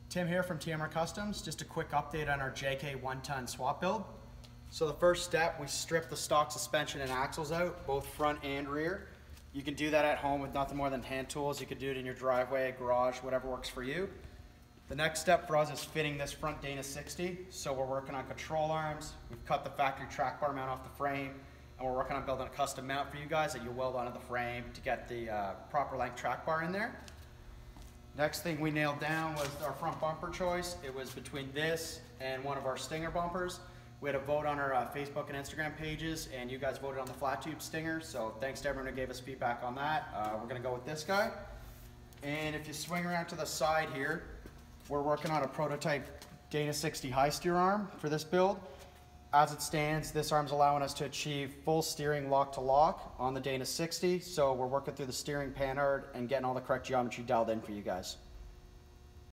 Tim here from TMR Customs. Just a quick update on our JK 1-ton swap build. So the first step, we strip the stock suspension and axles out, both front and rear. You can do that at home with nothing more than hand tools. You could do it in your driveway, garage, whatever works for you. The next step for us is fitting this front Dana 60. So we're working on control arms. We've cut the factory track bar mount off the frame, and we're working on building a custom mount for you guys that you weld onto the frame to get the proper length track bar in there. Next thing we nailed down was our front bumper choice. It was between this and one of our Stinger bumpers. We had a vote on our Facebook and Instagram pages, and you guys voted on the flat tube Stinger, so thanks to everyone who gave us feedback on that. We're gonna go with this guy. And if you swing around to the side here, we're working on a prototype Dana 60 high steer arm for this build. As it stands, this arm's allowing us to achieve full steering lock to lock on the Dana 60, so we're working through the steering panhard and getting all the correct geometry dialed in for you guys.